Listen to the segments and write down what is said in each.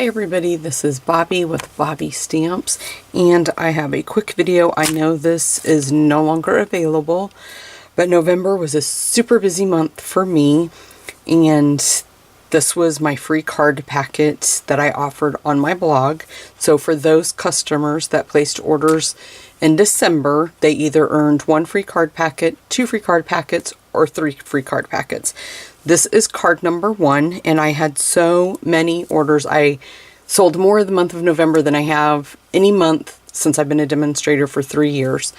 Hi everybody, this is Bobby with Bobby Stamps, and I have a quick video. I know this is no longer available, but November was a super busy month for me, and this was my free card packet that I offered on my blog. So for those customers that placed orders in December, they either earned 1 free card packet, 2 free card packets, or 3 free card packets. This is card number 1, and I had so many orders. I sold more the month of November than I have any month since I've been a demonstrator for 3 years.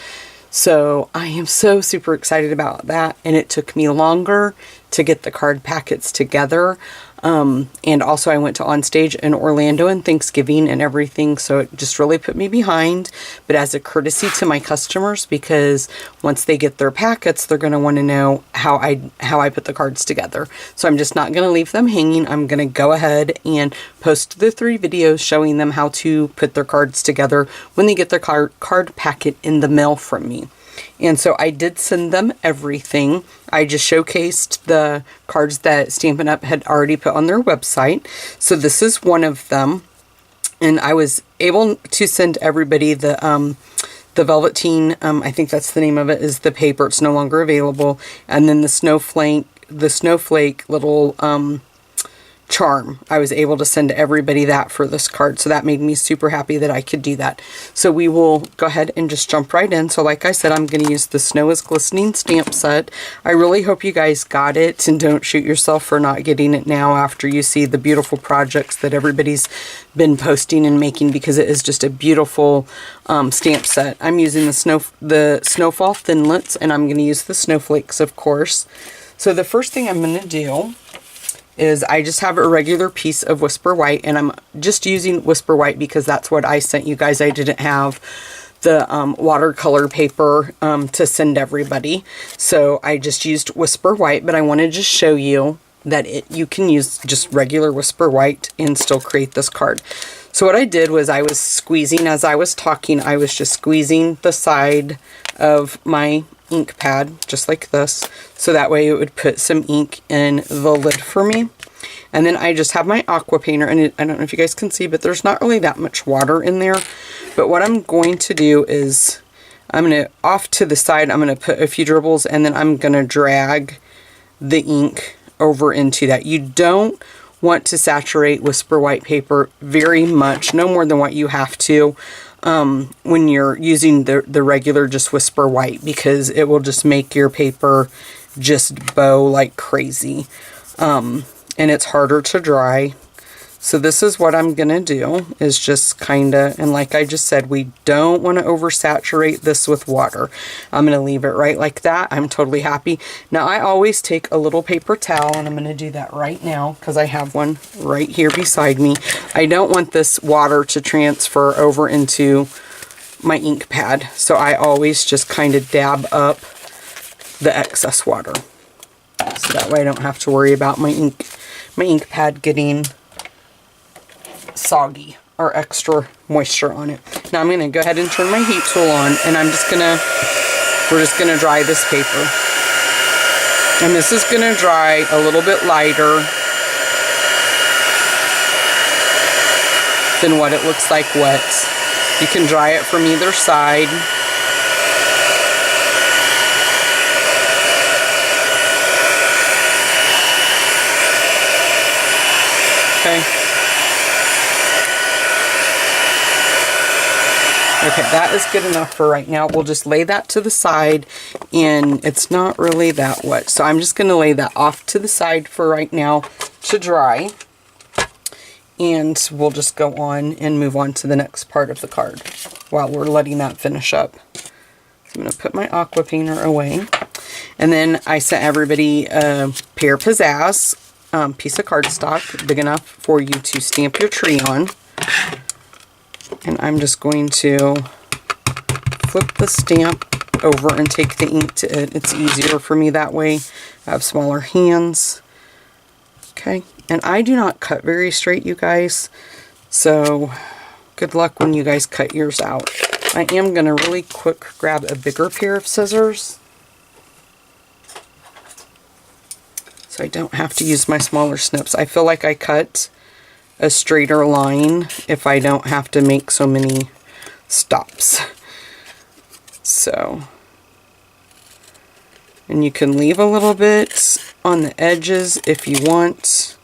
So I am so super excited about that, and it took me longer to get the card packets together. And also I went to On Stage in Orlando and Thanksgiving and everything, so it just really put me behind. But as a courtesy to my customers, because once they get their packets, they're going to want to know how I put the cards together. So I'm just not going to leave them hanging. I'm going to go ahead and post the 3 videos showing them how to put their cards together when they get their card packet in the mail from me. And so I did send them everything. I just showcased the cards that Stampin' Up! Had already put on their website. So this is one of them. And I was able to send everybody the Velveteen, I think that's the name of it, is the paper. It's no longer available. And then the snowflake little charm. I was able to send everybody that for this card, so that made me super happy that I could do that. So we will go ahead and just jump right in. So like I said, I'm going to use the Snow is Glistening stamp set. I really hope you guys got it, and don't shoot yourself for not getting it now after you see the beautiful projects that everybody's been posting and making, because it is just a beautiful stamp set. I'm using the Snowfall Thinlits, and I'm going to use the snowflakes, of course. So the first thing I'm going to do is I just have a regular piece of Whisper White, and I'm just using Whisper White because that's what I sent you guys. I didn't have the watercolor paper to send everybody, so I just used Whisper White. But I want to just show you that you can use just regular Whisper White and still create this card. So what I did was I was squeezing, as I was talking, I was just squeezing the side of my ink pad just like this, so that way it would put some ink in the lid for me. And then I just have my aqua painter, and I don't know if you guys can see, but there's not really that much water in there. But what I'm going to do is I'm going to, off to the side, I'm going to put a few dribbles, and then I'm going to drag the ink over into that. You don't want to saturate Whisper White paper very much, no more than what you have to when you're using the regular just Whisper White, because it will just make your paper just bow like crazy, and it's harder to dry. So this is what I'm gonna do, is just kinda, and like I just said, we don't want to oversaturate this with water. I'm gonna leave it right like that. I'm totally happy. Now I always take a little paper towel, and I'm gonna do that right now because I have one right here beside me. I don't want this water to transfer over into my ink pad, so I always just kind of dab up the excess water, so that way I don't have to worry about my ink pad getting soggy or extra moisture on it. Now I'm going to go ahead and turn my heat tool on, and we're just going to dry this paper. And this is going to dry a little bit lighter than what it looks like wet. You can dry it from either side. Okay. Okay, that is good enough for right now. We'll just lay that to the side, and it's not really that wet. So I'm just going to lay that off to the side for right now to dry. And we'll just go on and move on to the next part of the card while we're letting that finish up. I'm going to put my aqua painter away. And then I sent everybody a Pear Pizzazz piece of cardstock big enough for you to stamp your tree on. And I'm just going to flip the stamp over and take the ink to it. It's easier for me that way. I have smaller hands. Okay, and I do not cut very straight, you guys, so good luck when you guys cut yours out. I am going to really quick grab a bigger pair of scissors so I don't have to use my smaller snips. I feel like I cut a straighter line if I don't have to make so many stops. So, and you can leave a little bit on the edges if you want.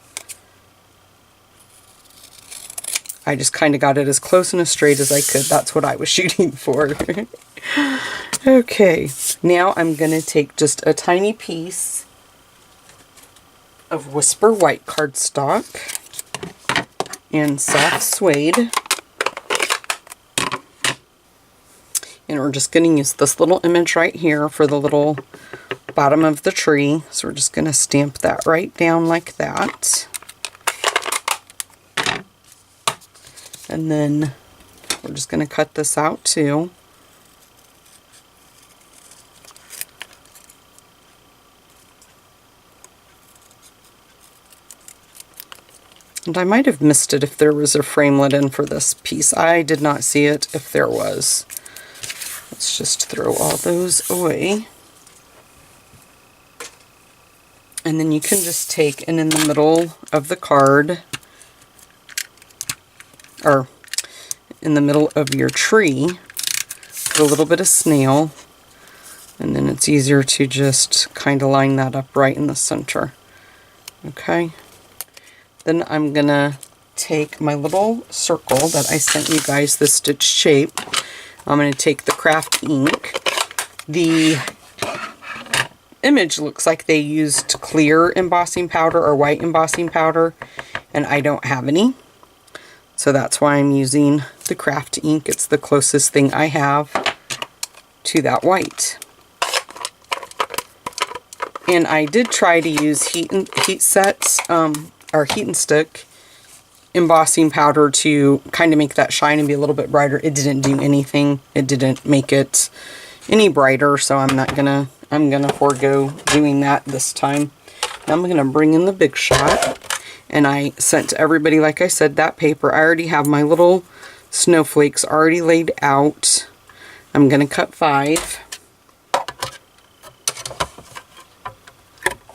I just kind of got it as close and as straight as I could. That's what I was shooting for. Okay, now I'm going to take just a tiny piece of Whisper White cardstock and soft suede. And we're just going to use this little image right here for the little bottom of the tree. So we're just going to stamp that right down like that. And then we're just going to cut this out too. And I might have missed it if there was a framelit in for this piece. I did not see it if there was. Let's just throw all those away. And then you can just take, and in the middle of the card, or in the middle of your tree, put a little bit of snail, and then it's easier to just kind of line that up right in the center. Okay. Then I'm gonna take my little circle that I sent you guys, the stitch shape. I'm going to take the craft ink. The image looks like they used clear embossing powder or white embossing powder, and I don't have any. So that's why I'm using the craft ink. It's the closest thing I have to that white. And I did try to use heat sets, or heat and stick embossing powder to kind of make that shine and be a little bit brighter. It didn't do anything. It didn't make it any brighter, so I'm gonna forego doing that this time. Now I'm gonna bring in the Big Shot, and I sent to everybody, like I said, that paper. I already have my little snowflakes already laid out. I'm gonna cut 5.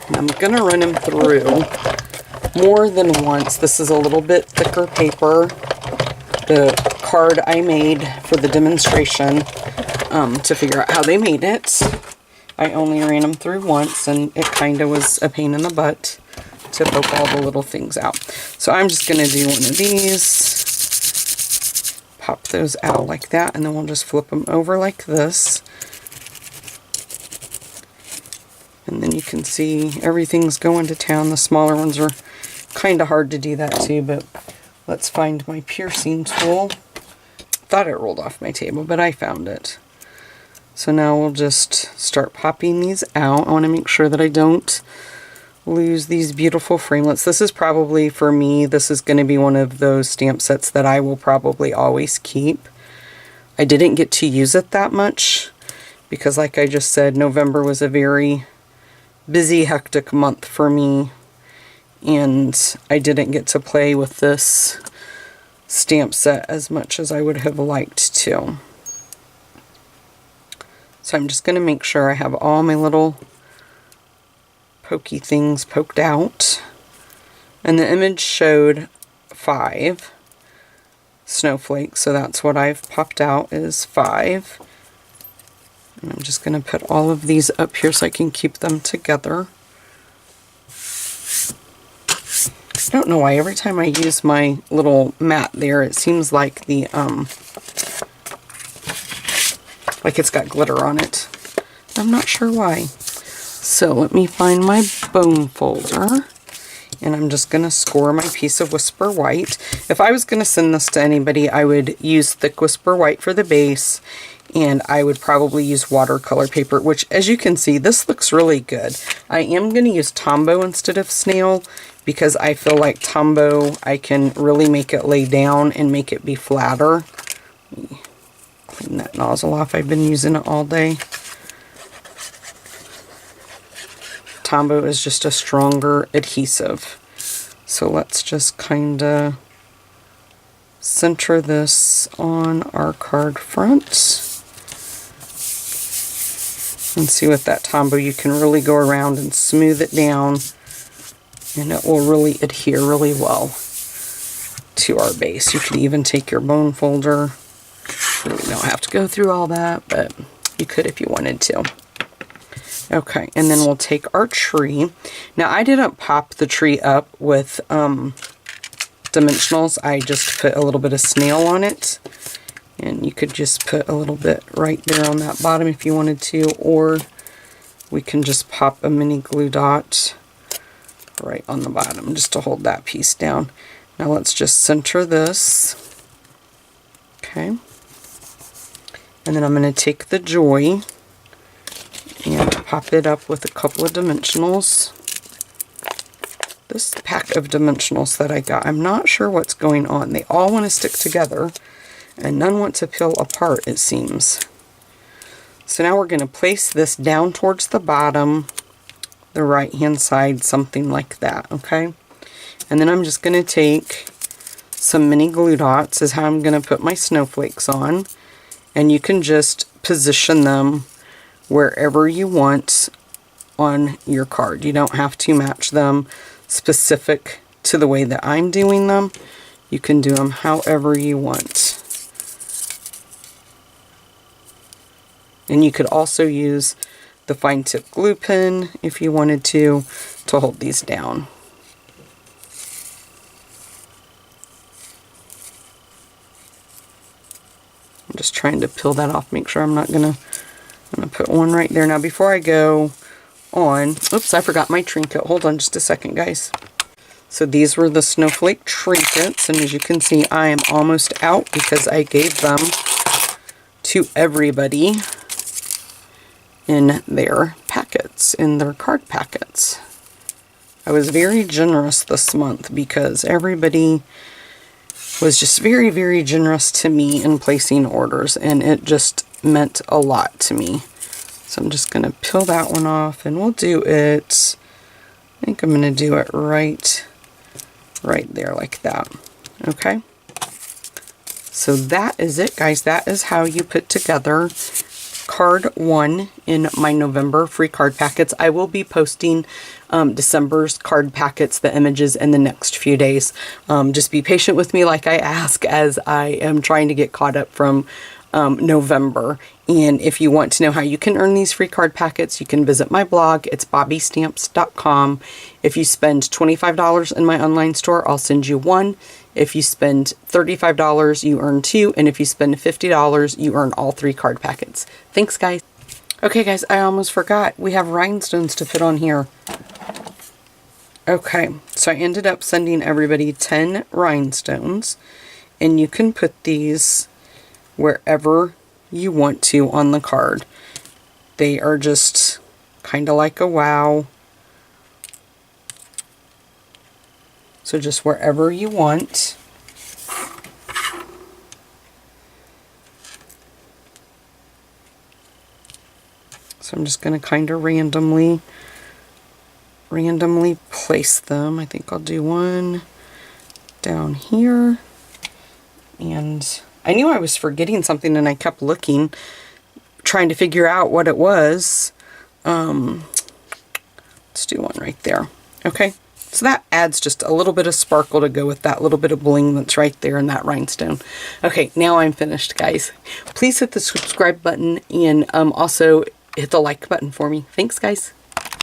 And I'm gonna run them through more than once. This is a little bit thicker paper. The card I made for the demonstration to figure out how they made it. I only ran them through once, and it kind of was a pain in the butt to poke all the little things out. So I'm just going to do one of these, pop those out like that, and then we'll just flip them over like this. And then you can see everything's going to town. The smaller ones are kind of hard to do that too, but let's find my piercing tool. Thought it rolled off my table, but I found it. So now we'll just start popping these out. I want to make sure that I don't lose these beautiful framelits. This is probably, for me, this is going to be one of those stamp sets that I will probably always keep. I didn't get to use it that much because, like I just said, November was a very busy, hectic month for me, and I didn't get to play with this stamp set as much as I would have liked to. So I'm just going to make sure I have all my little pokey things poked out. And the image showed 5 snowflakes, so that's what I've popped out is 5. And I'm just going to put all of these up here so I can keep them together. I don't know why every time I use my little mat there, it seems like the like it's got glitter on it. I'm not sure why. So let me find my bone folder, and I'm just going to score my piece of Whisper White. If I was going to send this to anybody, I would use thick Whisper White for the base, and I would probably use watercolor paper, which, as you can see, this looks really good. I am going to use Tombow instead of snail because I feel like Tombow, I can really make it lay down and make it be flatter. Let me clean that nozzle off. I've been using it all day. Tombow is just a stronger adhesive. So let's just kind of center this on our card front. And see, with that Tombow you can really go around and smooth it down, and it will really adhere really well. to our base. You could even take your bone folder. We don't have to go through all that, but you could if you wanted to. Okay, and then we'll take our tree. Now, I didn't pop the tree up with dimensionals. I just put a little bit of snail on it. And you could just put a little bit right there on that bottom if you wanted to, or we can just pop a mini glue dot right on the bottom just to hold that piece down. Now let's just center this. Okay. And then I'm going to take the Joy and pop it up with a couple of dimensionals. This pack of dimensionals that I got, I'm not sure what's going on. They all want to stick together and none want to peel apart, it seems. So now we're going to place this down towards the bottom, the right hand side, something like that, okay? And then I'm just going to take some mini glue dots is how I'm going to put my snowflakes on. And you can just position them wherever you want on your card. You don't have to match them specific to the way that I'm doing them. You can do them however you want. And you could also use the fine tip glue pen if you wanted to hold these down. I'm just trying to peel that off, make sure I'm not gonna put one right there. Now before I go on, oops, I forgot my trinket. Hold on just a second, guys. So these were the snowflake trinkets, and as you can see, I am almost out because I gave them to everybody in their packets, in their card packets. I was very generous this month because everybody was just very, very generous to me in placing orders, and it just meant a lot to me. So I'm just going to peel that one off, and we'll do it, I think I'm going to do it right there like that. Okay? So that is it, guys. That is how you put together card 1 in my November free card packets. I will be posting December's card packets, the images, in the next few days. Just be patient with me like I ask, as I am trying to get caught up from November. And if you want to know how you can earn these free card packets, you can visit my blog. It's bobbystamps.com. If you spend $25 in my online store, I'll send you one. If you spend $35, you earn 2. And if you spend $50, you earn all 3 card packets. Thanks, guys. Okay, guys, I almost forgot. We have rhinestones to put on here. Okay, so I ended up sending everybody 10 rhinestones. And you can put these wherever you want to on the card. They are just kind of like a wow. So just wherever you want. So I'm just going to kind of randomly place them. I think I'll do one down here. And I knew I was forgetting something, and I kept looking, trying to figure out what it was. Let's do one right there. Okay, so that adds just a little bit of sparkle to go with that little bit of bling that's right there in that rhinestone. Okay, now I'm finished, guys. Please hit the subscribe button, and also hit the like button for me. Thanks, guys.